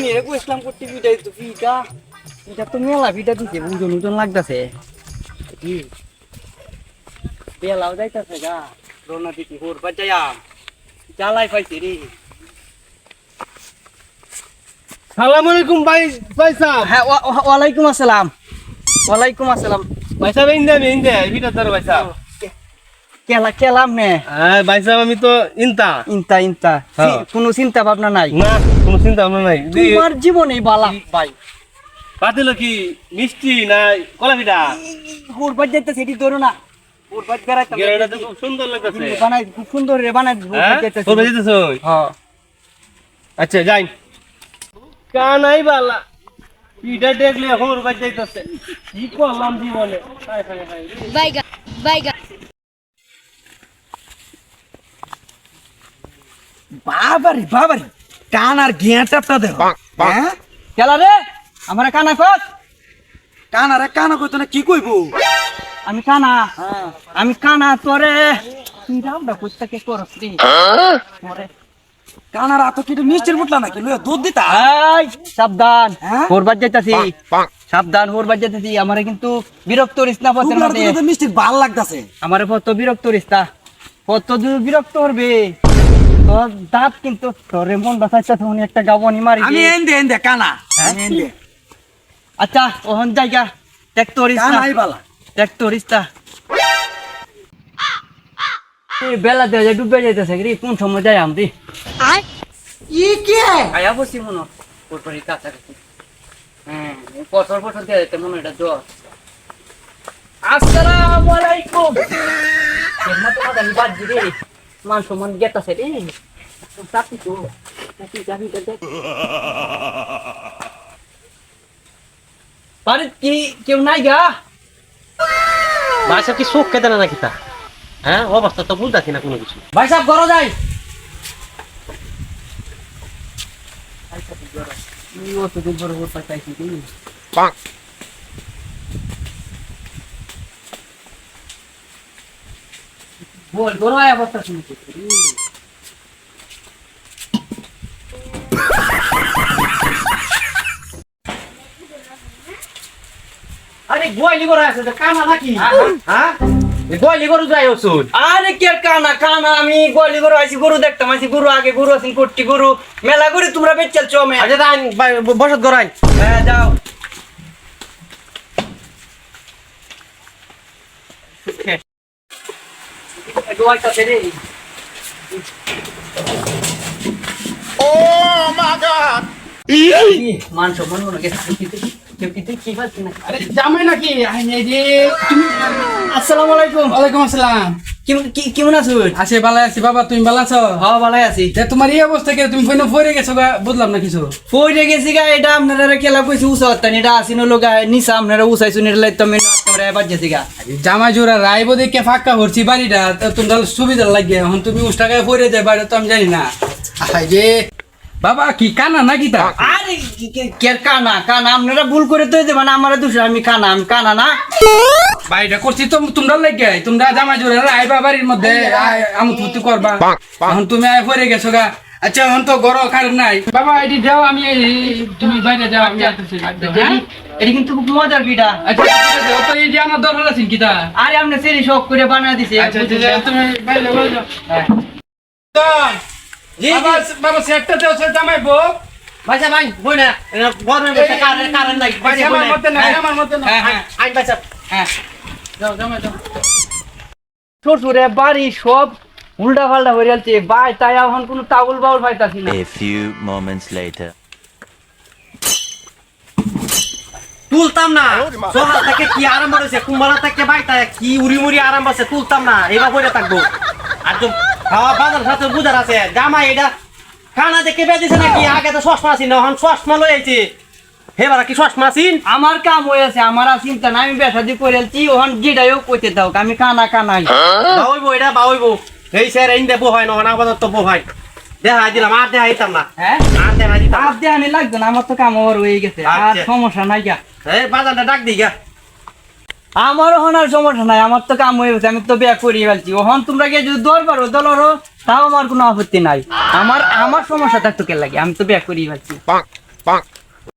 মেরে কইছিলাম করতে ভিডিও তো এটা তো মেলা ভিডিও দিছে ওজন লাগতাছে কি বেলাও যাইতাছে গা রোনা দিতে হোর বাজায়া জ্বালাই পাইছে রে। সালাম আলাইকুম ভাই সাহেব। হ্যাঁ ওয়ালাইকুম আসসালাম। ওয়ালাইকুম আসসালাম ভাই সাহেব ইন্দে ভিডিও ধর ভাই সাহেব। কেলাম নে। হ্যাঁ ভাই সাহেব আমি তো ইনতা কোনো চিন্তা ভাবনা নাই না, কোনো চিন্তা ভাবনা নাই। তোমার জীবনে বালা ভাই পাতিল কি মিষ্টি না কলা পিঠা? হোর বাজ যাইতাছে এটি ধরো না হোর বাজ বেড়াইতাম গেরাটা তো খুব সুন্দর লাগতেছে। বানাই খুব সুন্দর রে বানাই হোর বাজ যাইতাছে। তোর বাজিতেছ? হ্যাঁ আচ্ছা যাই। কানাই বালা পিঠা দেখলে হোর বাজ যাইতেছে। কি করলাম জীবনে? হায় হায় হায়। বাইগা বাবারি কান আর ঘিয়াটা দেখো। হ্যাঁ কেলা রে আমার কানা কত কান আর কানা কইতো না কি কইবো? আমি কানা তোরে তুই রামটা কইতা কে করছ রে তোরে কানার আতো কি মিষ্টির বুটলা নাকি লইয়া দুধ দিতা? এই সাবধান হ্যাঁ? হোর বাজ যাইতাছি সাবধান হোর বাজ যাইতাছি আমারে কিন্তু বিরক্ত করিস না পথের তোমার মধ্যে তো মিষ্টির ভাল লাগতাছে। আমারে কত বিরক্ত করিস না কত বিরক্ত করবে তোর দাঁত কিন্তু তোরে মন বাঁচাইতাছে উনি একটা গাবনি মারি আমি এন্দে কানা হ্যাঁ? এন্দে আচ্ছা ওহন জায়গা ট্রাক্টরিস না কানাই বালা। ট্রাক্টরিস্তা বেলা দেওয়া ডুবে যাইতেছে রে কোন সময় যাই আমি ই কে আয়া বসি মনে ওপরে কাছাকাছি হ্যাঁ পটর দিয়ে যেতে মনে এটা জ্বর। আসসালামু আলাইকুম কেমন তো মাদানি বাজি রে মান সম্মান গেতাছে রে সাথী তো সাথী যাবি দেখ পারে কি কেউ নাই গা ভাই সাহেব কি চোখ কেটে না নাকি তা? হ্যাঁ অবস্থা তো বুঝতেছি না কোনো কিছু। ভাই সাহেব ঘর যাই অতদিন পরে ওর পাইছি কি বল ঘর আয়া অবস্থা শুনেছি আরে গোয়ালি গরু আছে তো কানা নাকি? হ্যাঁ গোয়ালি গরু যাই ওষুধ। আরে কে কানা আমি গলি গরু আইছি গরু দেখতাম আইছি গরু আগে গরু আছেন কোটি গরু মেলা করে তোমরা বেচ চলছো মে আচ্ছা তাই বসত গড়াই। হ্যাঁ যাও দোয়াইতা ছেড়ে মান সম্মান মনে কেউ কি পাচ্ছি না। আরে জামাই নাকি এই যে তুমি আসসালামু আলাইকুম। ওয়ালাইকুম আসসালাম। কেমন আছো? আছে ভালো আছি বাবা, তুমি ভালো আছো? হ্যাঁ ভালোই আছি। যে তোমার এই অবস্থা কে তুমি ফোনে পড়ে গেছো গা, বুঝলাম না কিছু। পড়ে গেছি গা এটা আপনারা কেলা কইছি উসাতানি এটা আসিনো লোগা নিসা আপনারা উসাইছুন এর লাই তো মেন আজকে এবার গেছি গা জামাই জোড়া রাইবো দেখে ফাঁকা হরছি বাড়িটা, তো তোমরা সুবিধা লাগে এখন তুমি উস টাকায় পড়ে যায় বাড়ি তো আমি জানি না। আই যে বাবা কি কানা নাকি তা? আরে কে কানা আপনারা ভুল করে তো দেবেন আমারে দোষ আমি কানা না বাড়িটা করছি তো তোমরা লাগে, তোমরা জামাই জোড়া আইবা বাড়ির মধ্যে আমু তুতি করবা, এখন তুমি আয় পড়ে গেছো গা। আচ্ছা এখন তো গরম কারেন্ট নাই বাবা, এটি যাও আমি তুমি বাইরে যাও আমি আসতেছি। এটা কিন্তু খুব মজার পিঠা। আচ্ছা ঠিক আছে, তো এই যে আমার দরকার আছে কি তা? আরে আপনি সেরি শখ করে বানা দিছে। আচ্ছা তুমি বাইরে যাও। হ্যাঁ জি বাবা বাবা সেটটা দেও সে জামাইবো। ভাইসা ভাই বই না গরমে বসে কারেন্ট নাই বাইরে আমার মতে না, আমার মতে না। হ্যাঁ আইন ভাইসা। হ্যাঁ যাও জামাই যাও। শ্বশুরে বাড়ি সব উল্টা পাল্টা হয়ে যাচ্ছে ভাই, তাই এখন কোনো তাউল বাউল পাইতাছি না। A few moments later. তুলতাম না সকাল থেকে কি আরাম হয়েছে, কুম্বালা থেকে বাইটা কি উড়ি মুড়ি আরাম আছে, তুলতাম না এবার পরে থাকবো। আর তো খাওয়া বাজার সাথে বুঝার আছে জামাই এটা খানা দেখে বেঁধেছে নাকি? আগে তো চশমা আছি না, এখন চশমা লই আইছে। হেবার কি চশমা আছিন? আমার কাম হয়ে আছে, আমার আর চিন্তা নাই, আমি বেসা দিয়ে করে আলছি ওখান গিটাইও কইতে দাও আমি কানাই বাউইবো এটা বাউইবো এই স্যার এই দেবো হয় না আপাতত তো হয় দেখাই দিলাম, আর দেখাই দিতাম না। হ্যাঁ আর দেখাই দিতাম আর দেহানি লাগবে না, আমার তো কাম ওর হয়ে গেছে আর আচ্ছা। সমস্যা নাই গা। এই বাজারটা ডাক দিই গা। আমারও হন আর সমস্যা নাই, আমার তো কাম হয়ে গেছে, আমি তো বিয়া করিয়ে ফেলছি। ওহন তোমরা গিয়ে যদি দরবারও দলরও তাও আমার কোনো আপত্তি নাই। আমার সমস্যা থাকতো কে লাগে, আমি তো বিয়া করিয়ে ফেলছি। bonk.